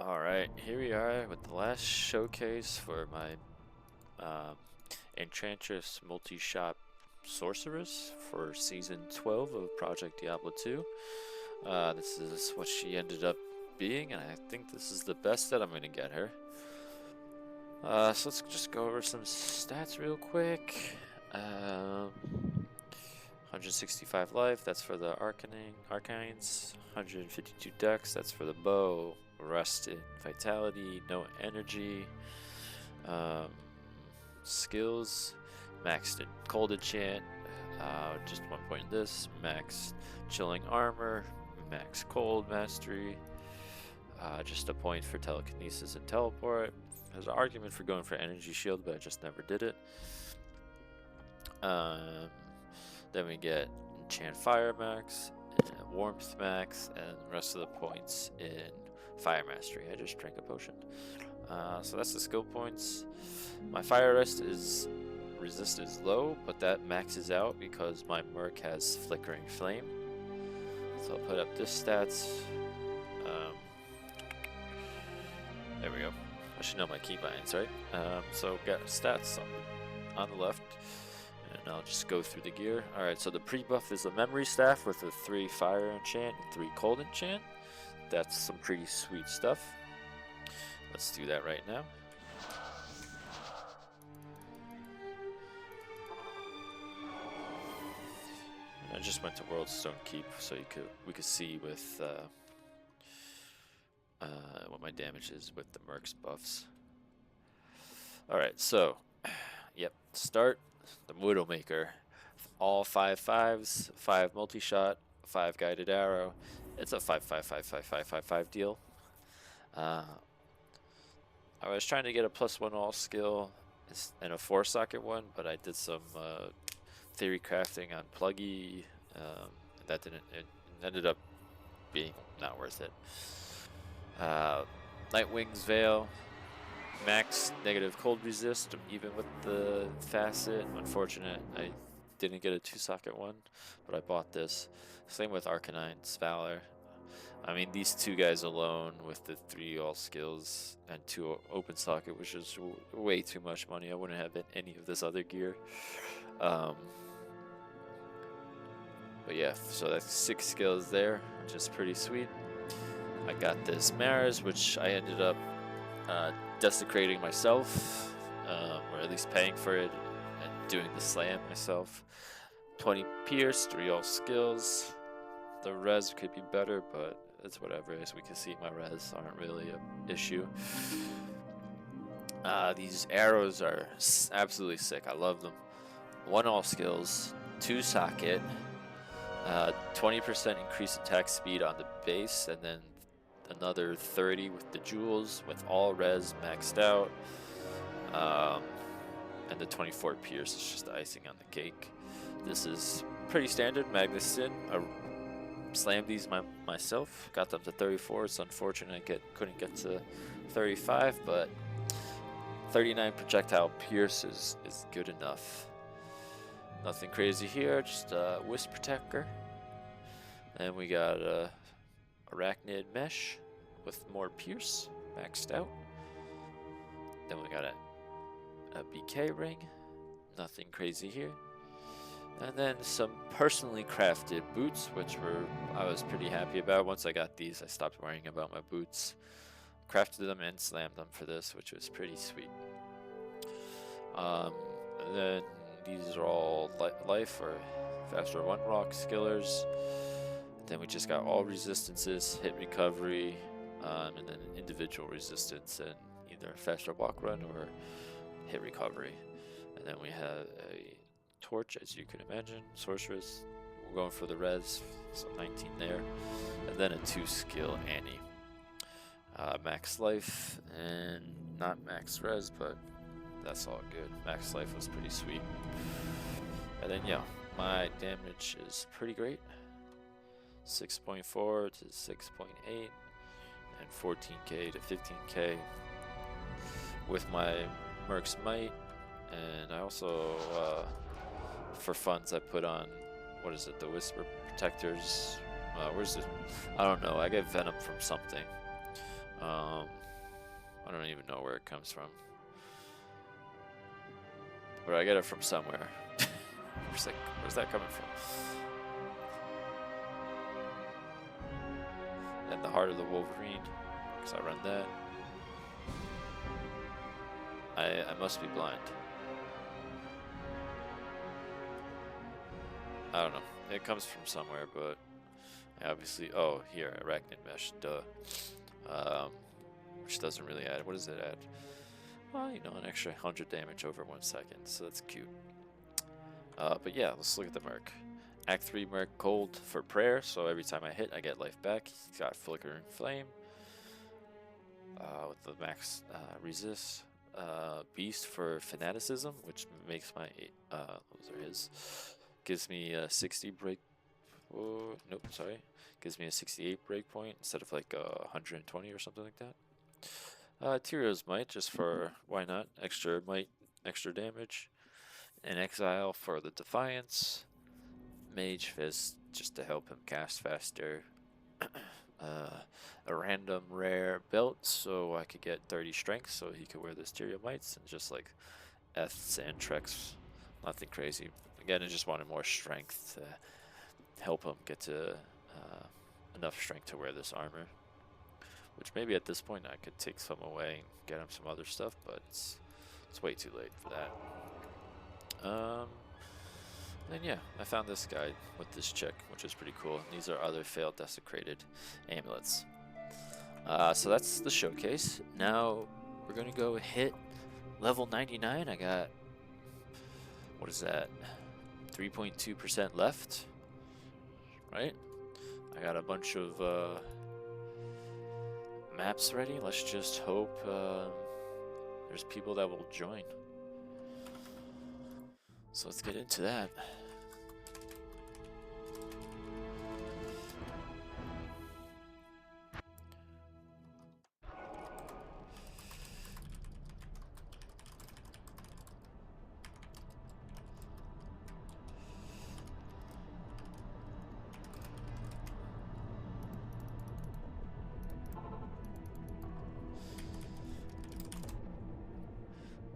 Alright, here we are with the last showcase for my Enchantress Multishot Sorceress for Season 12 of Project Diablo 2. This is what she ended up being, and I think this is the best that I'm going to get her. So let's just go over some stats real quick. 165 life, that's for the Arcines. 152 dex, that's for the bow. Rest in vitality, no energy. Skills, maxed in cold enchant, just 1 point in this. Max chilling armor, max cold mastery, just a point for telekinesis and teleport. There's an argument for going for energy shield, but I just never did it. Then we get enchant fire max, and warmth max, and the rest of the points in fire mastery. I just drank a potion. So that's the skill points. My fire resist is low, but that maxes out because my merc has flickering flame. So I'll put up this stats. There we go. I should know my keybinds, right? So got stats on the left. And I'll just go through the gear. Alright, so the pre-buff is a memory staff with a 3 fire enchant and 3 cold enchant. That's some pretty sweet stuff. Let's do that right now. I just went to Worldstone Keep so we could see with what my damage is with the Merc's buffs. Alright, so yep, start the Widowmaker. All 5/5s, 5 multi-shot, 5 guided arrow. It's a 5/5/5/5/5/5 deal. I was trying to get a +1 all skill and a 4-socket one, but I did some theory crafting on Pluggy. It ended up being not worth it. Nightwing's Veil. Max negative cold resist, even with the facet. Unfortunate, I didn't get a 2-socket one, but I bought this. Same with Arcanine's Valor. I mean, these two guys alone with the 3 all skills and 2 open socket, which is way too much money. I wouldn't have any of this other gear. But yeah, so that's 6 skills there, which is pretty sweet. I got this Maris, which I ended up desecrating myself, or at least paying for it and doing the slam myself. 20 pierce, 3 all skills. The res could be better, but it's whatever. As we can see, my res aren't really an issue. These arrows are absolutely sick. I love them. 1 all skills, 2 socket, 20% increased attack speed on the base, and then another 30 with the jewels, with all res maxed out, and the 24 pierce is just the icing on the cake. This is pretty standard. Magnus Sin. I slammed these myself, got them to 34. It's unfortunate I couldn't get to 35, but 39 projectile pierce is good enough. Nothing crazy here, just a Wisp Protector. And we got a Arachnid Mesh with more pierce, maxed out. Then we got a BK ring, nothing crazy here. And then some personally crafted boots, which I was pretty happy about. Once I got these, I stopped worrying about my boots. Crafted them and slammed them for this, which was pretty sweet. And then these are all life or faster 1 rock skillers. Then we just got all resistances, hit recovery, and then individual resistance and either faster walk run or hit recovery. And then we have a torch, as you can imagine, sorceress. We're going for the res, so 19 there. And then a 2-skill Annie. Max life and not max res, but that's all good. Max life was pretty sweet. And then yeah, my damage is pretty great. 6.4 to 6.8 and 14k to 15k with my Merc's Might. And I also for funds I put on, what is it, the Whisper Protectors. Where's it? I don't know, I get Venom from something. don't even know where it comes from. But I get it from somewhere. Just like, where's that coming from? And the heart of the Wolverine, because I run that. I must be blind. I don't know. It comes from somewhere, but I obviously. Oh, here, arachnid mesh. Duh. Which doesn't really add. What does it add? Well, you know, an extra 100 damage over 1 second, so that's cute. But yeah, let's look at the Merc. Act 3 Merc Cold for prayer, so every time I hit, I get life back. He's got Flickering Flame. With the max resist. Beast for Fanaticism, which makes my. Those are his. Gives me a 60 break. Oh, nope, sorry. Gives me a 68 breakpoint instead of like 120 or something like that. Tyrio's Might, just for, why not, extra might, extra damage. An Exile for the Defiance. Mage Fist, just to help him cast faster. A random rare belt, so I could get 30 strength, so he could wear the Tyrio Mites, and just like Eths and Treks. Nothing crazy. Again, I just wanted more strength to help him get to enough strength to wear this armor. Which maybe at this point I could take some away and get him some other stuff, but it's way too late for that. And yeah, I found this guy with this chick, which is pretty cool. These are other failed desecrated amulets. So that's the showcase. Now we're gonna go hit level 99. I got, what is that? 3.2% left, right? I got a bunch of maps ready. Let's just hope there's people that will join. So let's get into that.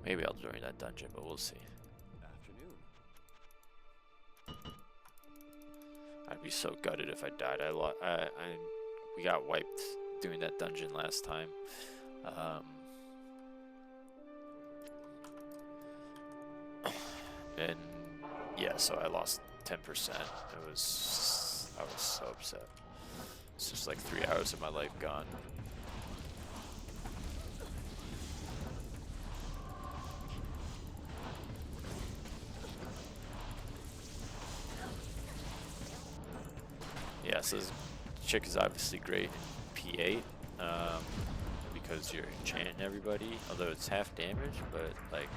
Maybe I'll join that dungeon, but we'll see. I'd be so gutted if I died. We got wiped doing that dungeon last time. And yeah, so I lost 10%. I was so upset. It's just like 3 hours of my life gone. Yeah, so this chick is obviously great in P8 because you're enchanting everybody, although it's half damage, but like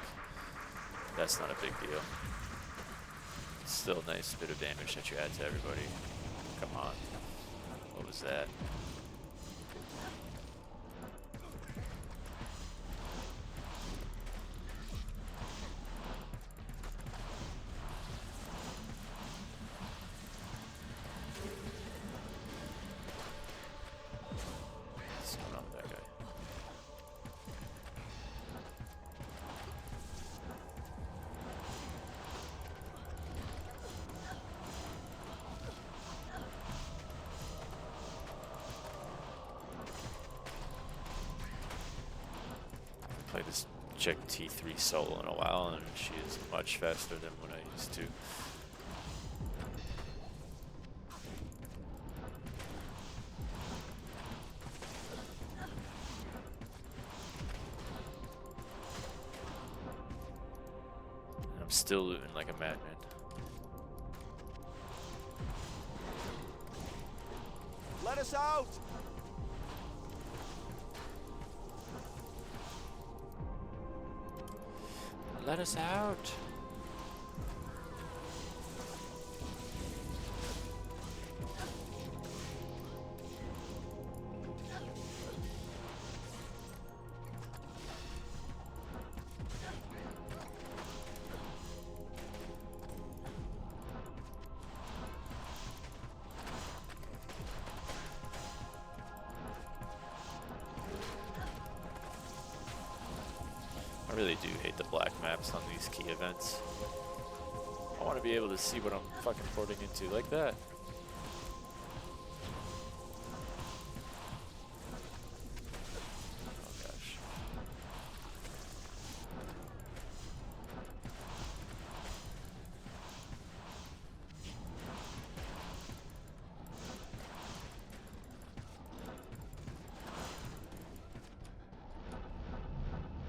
that's not a big deal. It's still a nice bit of damage that you add to everybody. Come on. What was that? Play this chick T3 solo in a while, and she is much faster than what I used to. And I'm still looting like a madman. Let us out! Let us out. I really do hate the black maps on these key events. I want to be able to see what I'm fucking porting into like that. Oh gosh.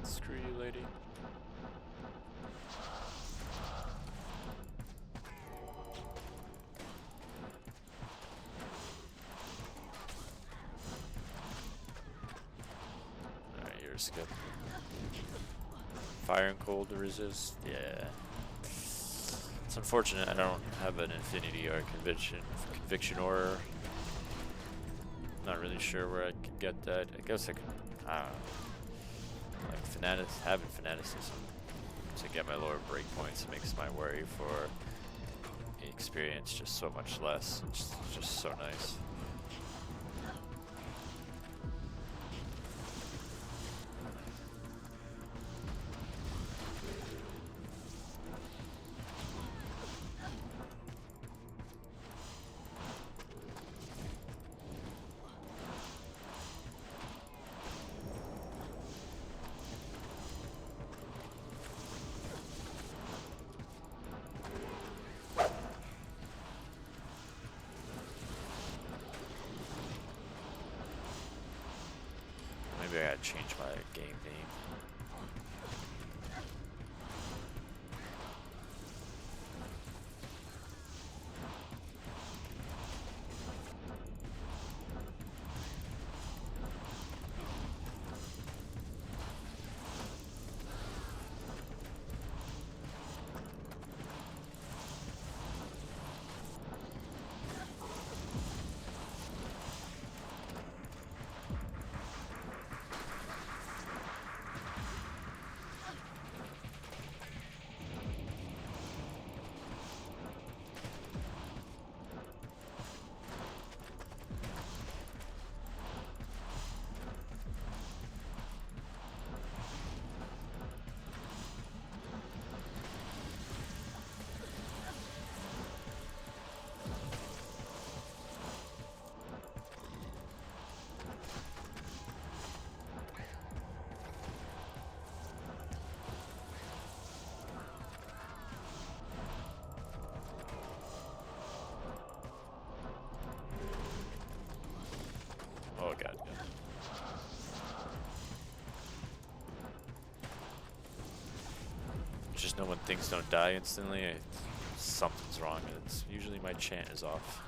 Screw you, lady. Alright, yours good. Fire and cold to resist? Yeah. It's unfortunate I don't have an infinity or conviction aura. Not really sure where I could get that. I guess I could, I don't know, like having fanaticism to get my lower breakpoints makes my worry for experience just so much less. It's just so nice. Maybe I gotta change my game name. Oh god, yeah. Just know when things don't die instantly, something's wrong. It's usually my chant is off.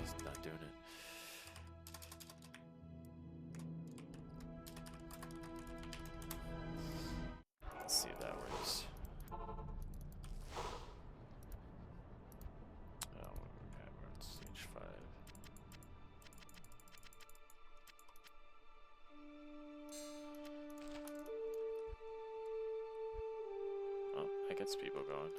He's not doing it. Let's see if that works. Oh, okay, we're on stage 5. Oh, that gets people going.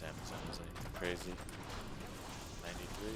this Amazon is anything crazy. 93.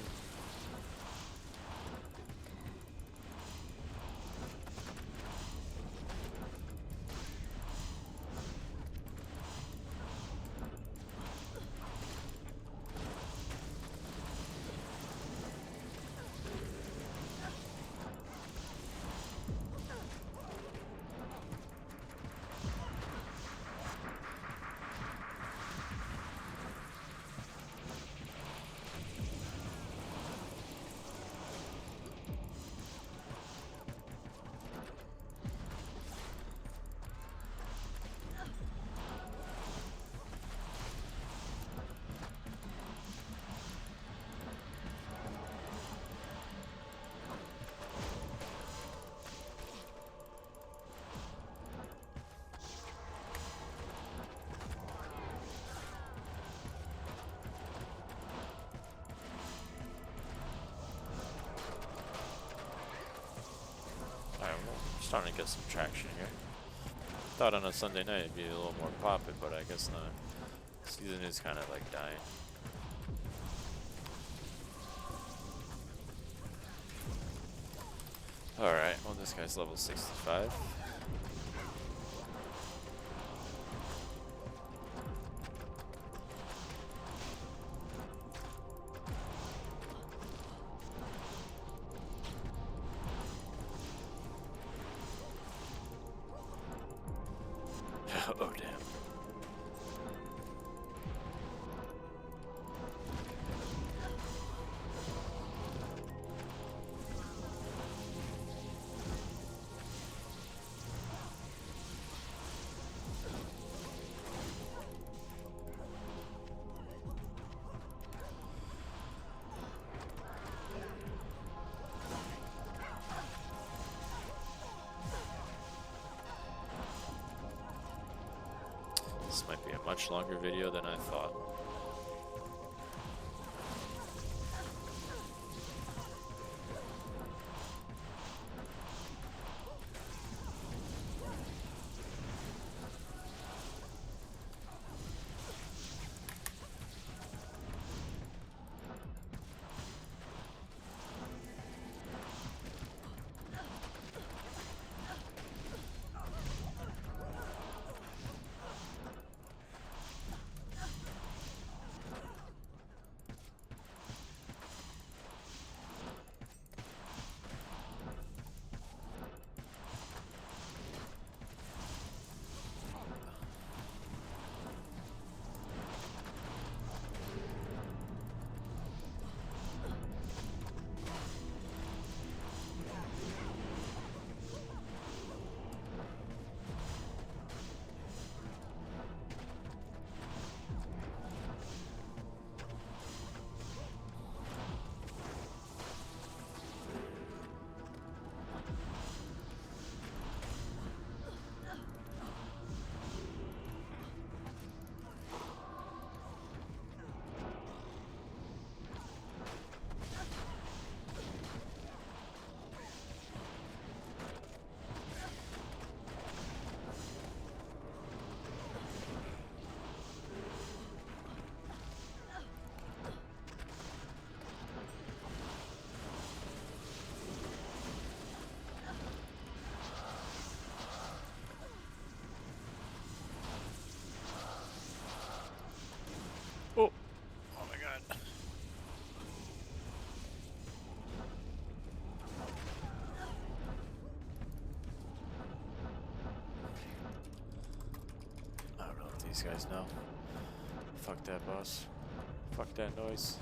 Starting to get some traction here. Thought on a Sunday night it'd be a little more popping, but I guess not. Season is kind of like dying. Alright, well this guy's level 65. Oh damn. This might be a much longer video than I thought. Oh! Oh my god. I don't know if these guys know. Fuck that boss. Fuck that noise.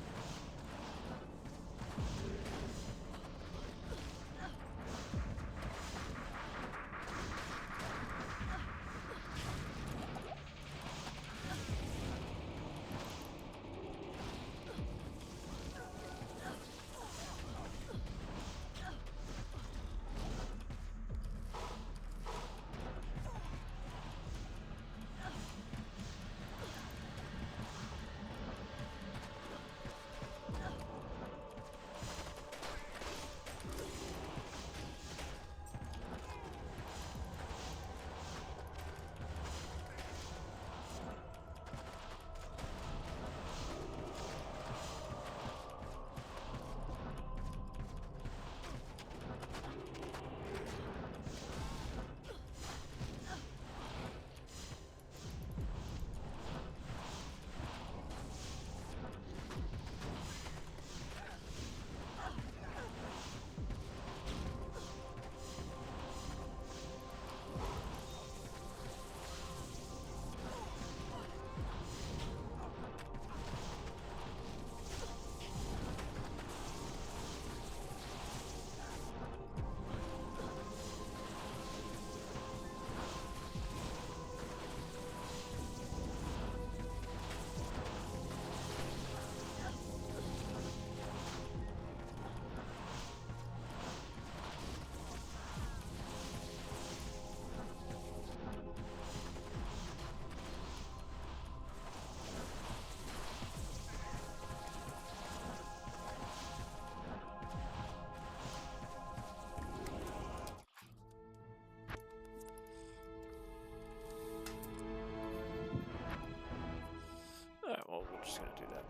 just gonna do that.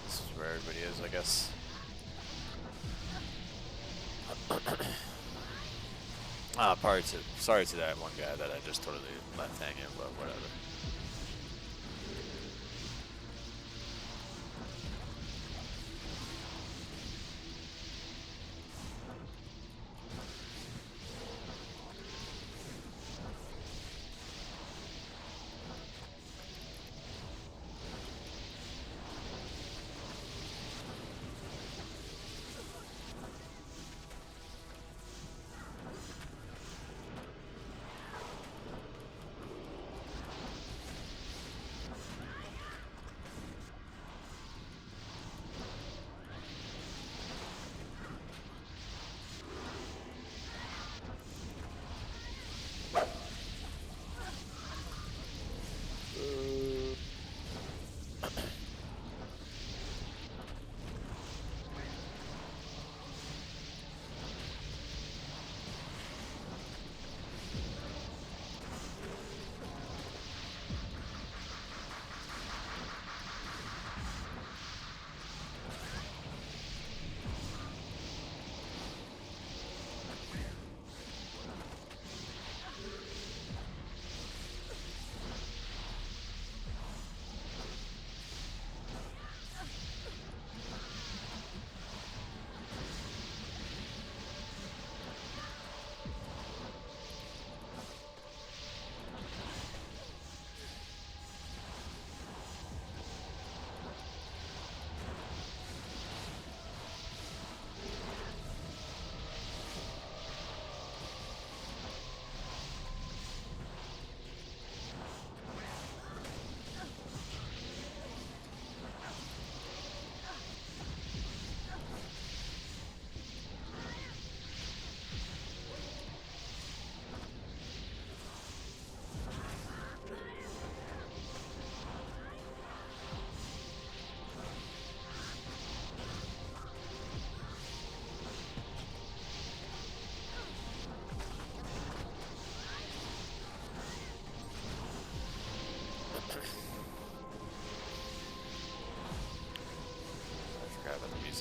This is where everybody is, I guess. Sorry to that one guy that I just totally left hanging, but whatever.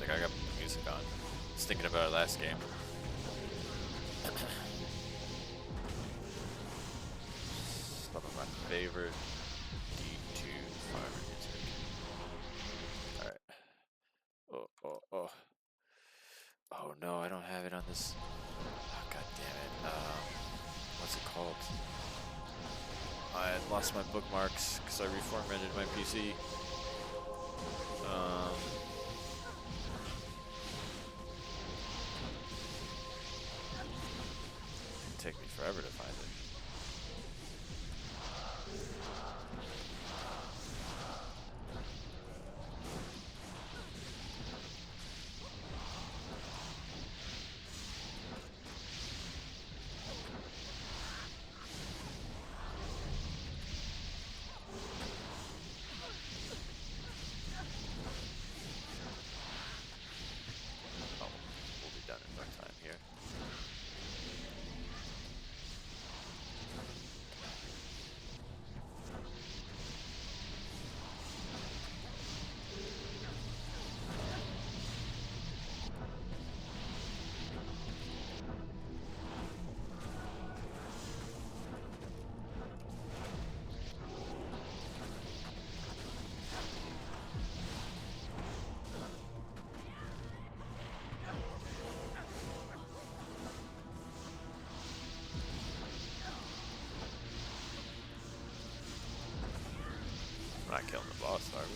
I got music on. I was thinking about it last game. Some of my favorite D2 farmer music. Alright. Oh no, I don't have it on this. Oh, God damn it. What's it called? I lost my bookmarks because I reformatted my PC. Take me forever to find it. Oh, we'll be done in no time here. We're not killing the boss, are we?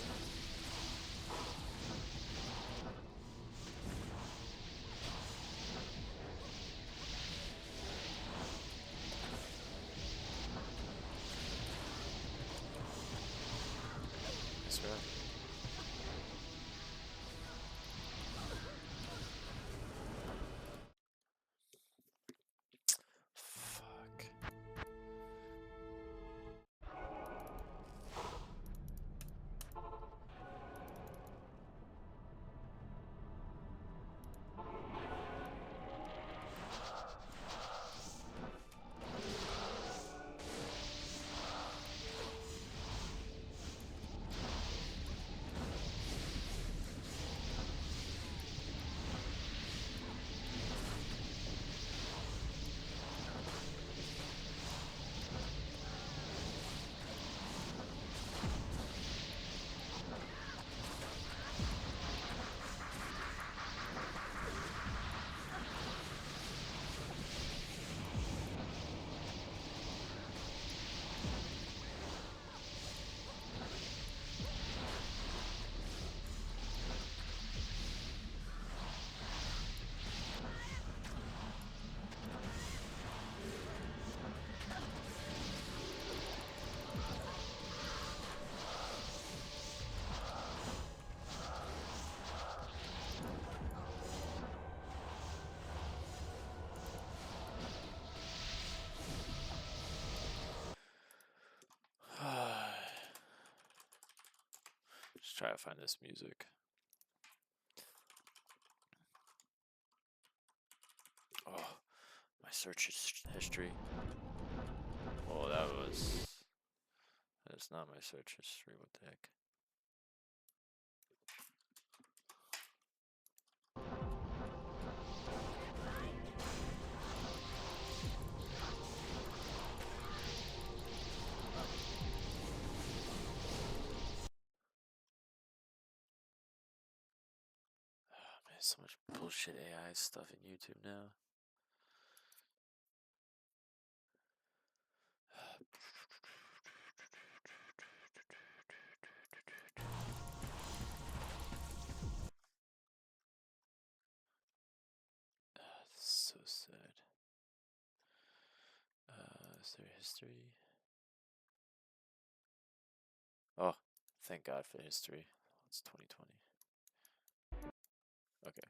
Yes, we are. Fuck. try to find this music. Oh, my search history. Oh, that's not my search history. What the heck? Oh, man, so much bullshit AI stuff in YouTube now. This is so sad. Is there history? Oh, thank God for history. It's 2020. Okay.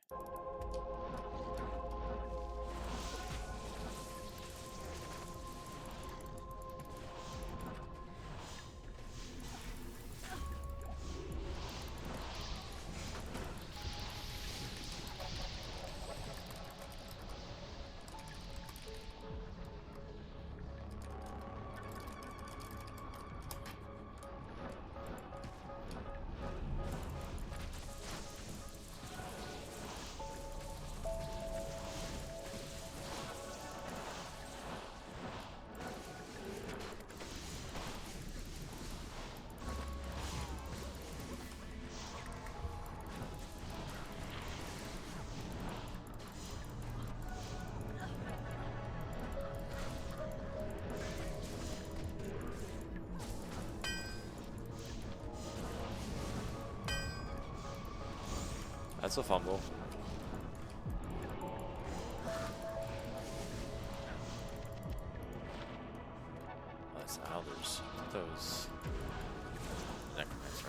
That's a fumble. Oh, that's Alders. Those necromancer.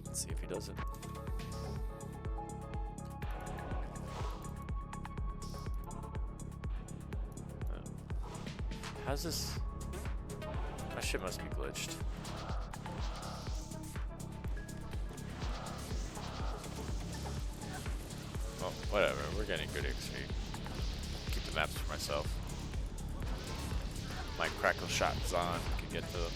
Let's see if he does it. How's this? My shit must be glitched. Well, whatever. We're getting good XP. Keep the maps for myself. My crackle shot's on. Can get to them.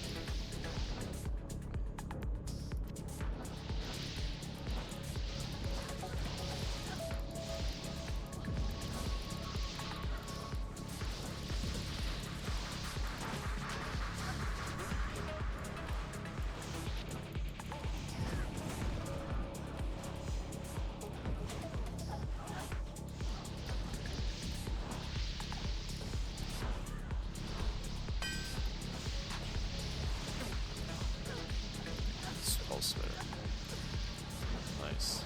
Nice.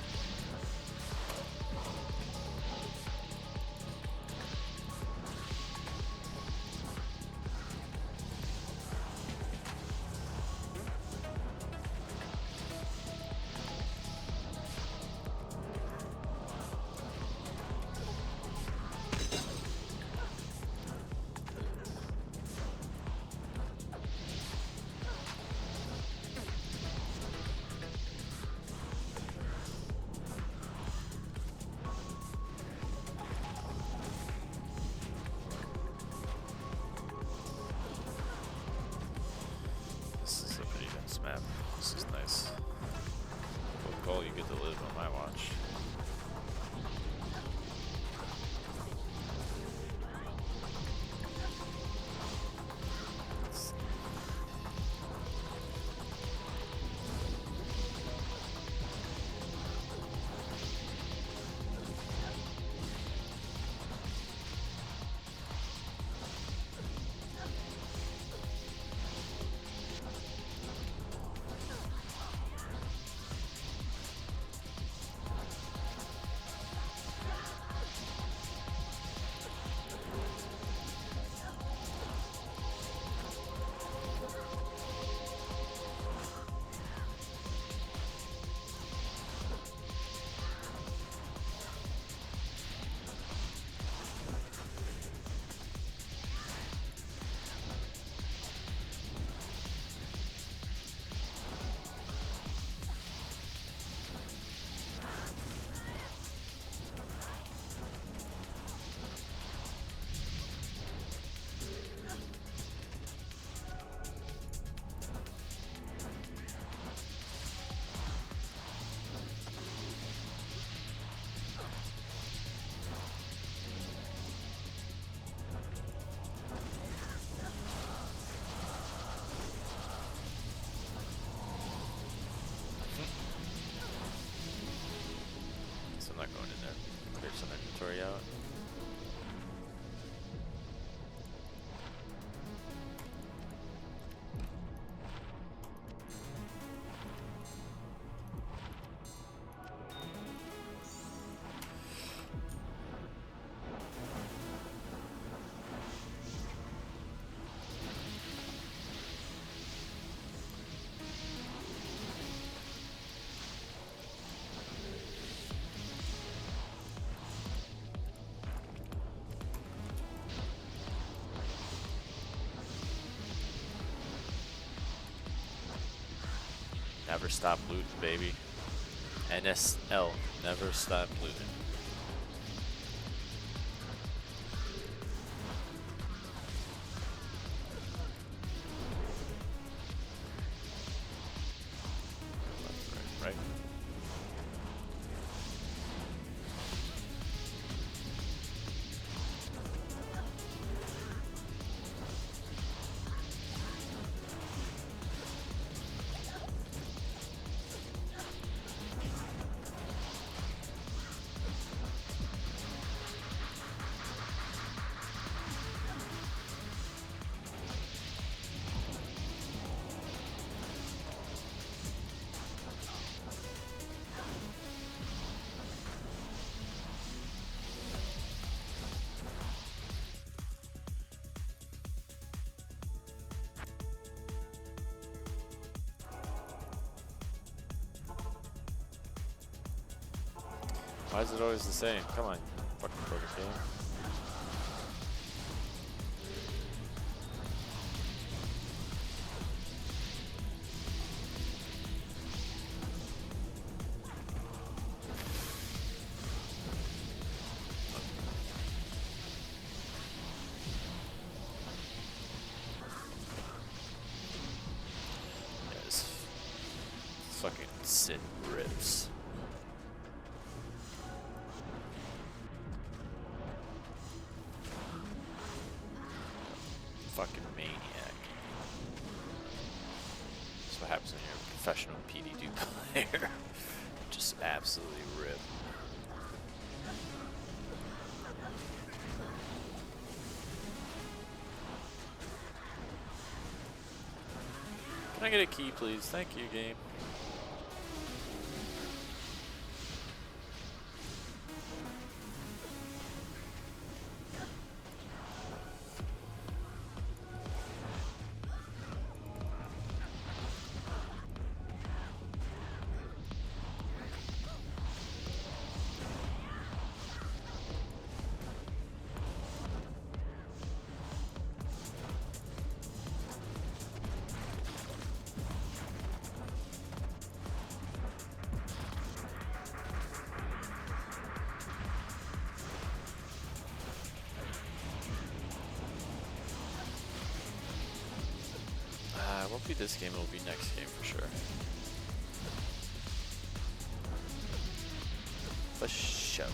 This is nice. What goal you get to live on my watch. I'm not going in there. Clear some inventory out. Never stop looting, baby. NSL, never stop looting. Left, right. Why is it always the same? Come on, fucking broken game. Yeah, this fucking sit rips. Fucking maniac. That's what happens when you're a professional PD2 player. Just absolutely rip. Can I get a key, please? Thank you, game. It won't be this game, it'll be next game for sure. for sure.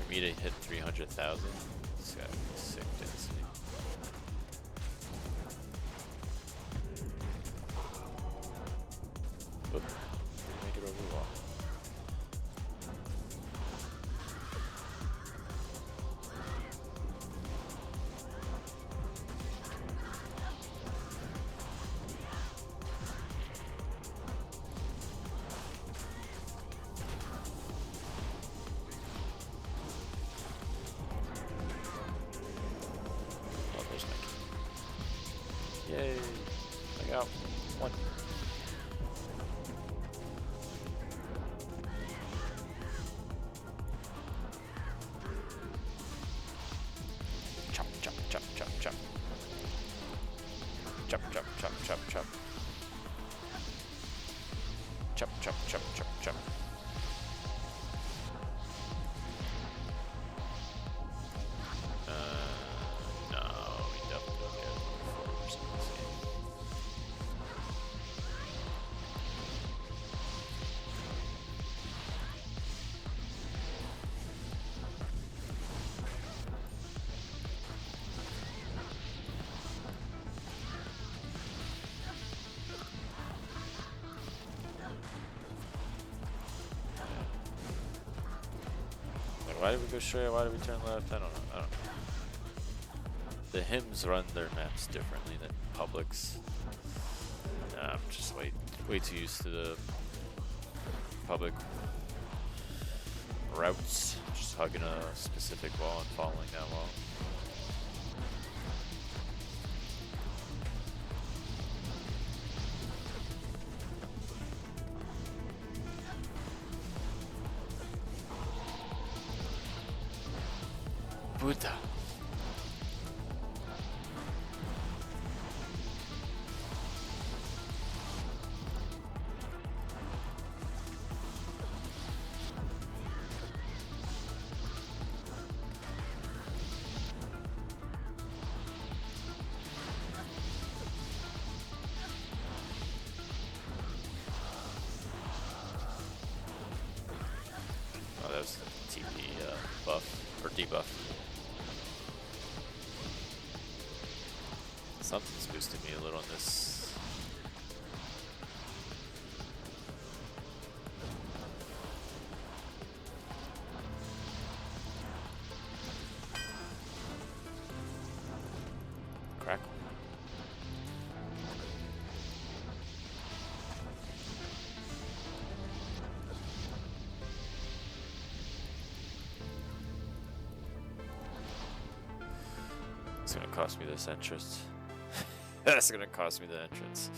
For me to hit 300,000, it's gotta be sick density. Oop, make it over the wall. Yay! I got one. Chop, chop, chop, chop, chop. Chop, chop, chop, chop, chop. Chop, chop, chop, chop, chop. No, we definitely don't get 4% of this game. Why did we go straight? Why did we turn left? I don't know. The hymns run their maps differently than publics. I'm just way too used to the public routes. Just hugging a specific wall and following that wall. Buddha. Oh, that was TP buff or debuff. Something's boosted me a little in this. Crackle. It's gonna cost me this entrance. That's gonna cost me the entrance.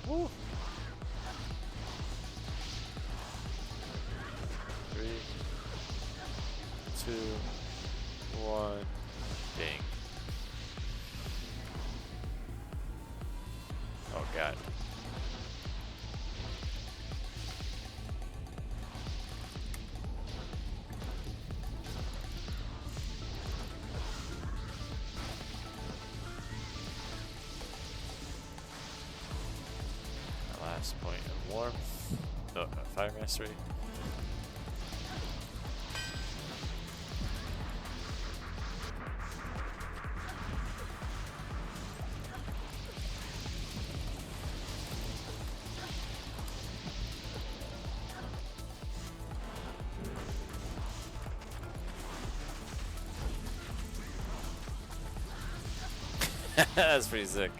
Woo. 3, 2, 1, ding. Oh god. Alright. Last point of warmth. No, fire mastery. That's pretty sick.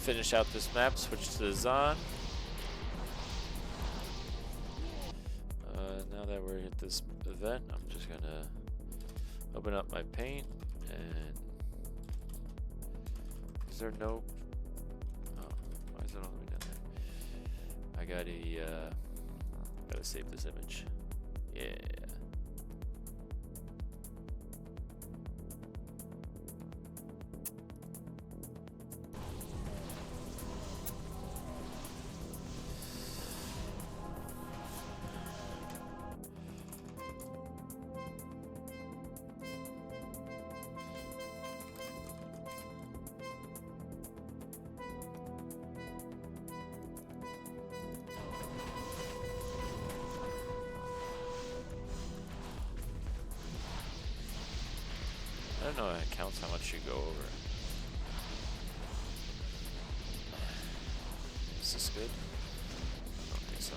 Finish out this map, switch to the Zon. Now that we're at this event, I'm just gonna open up my paint and is there no why is it all the way down there? I gotta save this image. Yeah. I don't know how it counts how much you go over. Is this good? I don't think so.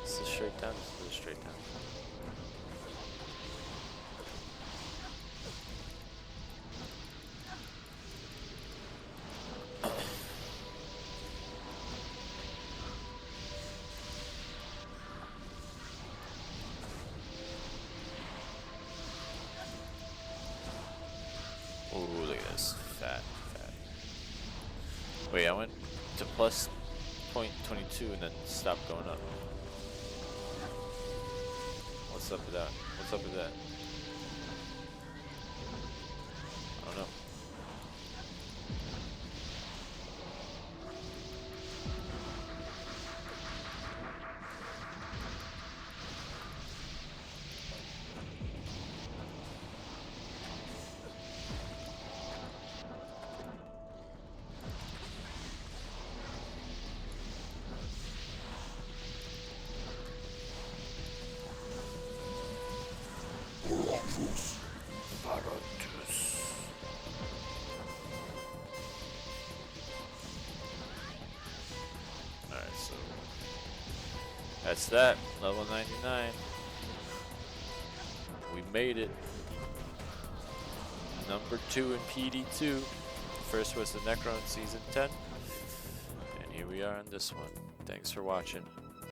Is this straight down? This is straight down. Oh, look at this. Fat. Wait, I went to plus 0.22 and then stopped going up. What's up with that? What's up with that? I don't know. Alright, so that's that. Level 99. We made it. Number 2 in PD2. first was the Necron Season 10. And here we are on this one. Thanks for watching.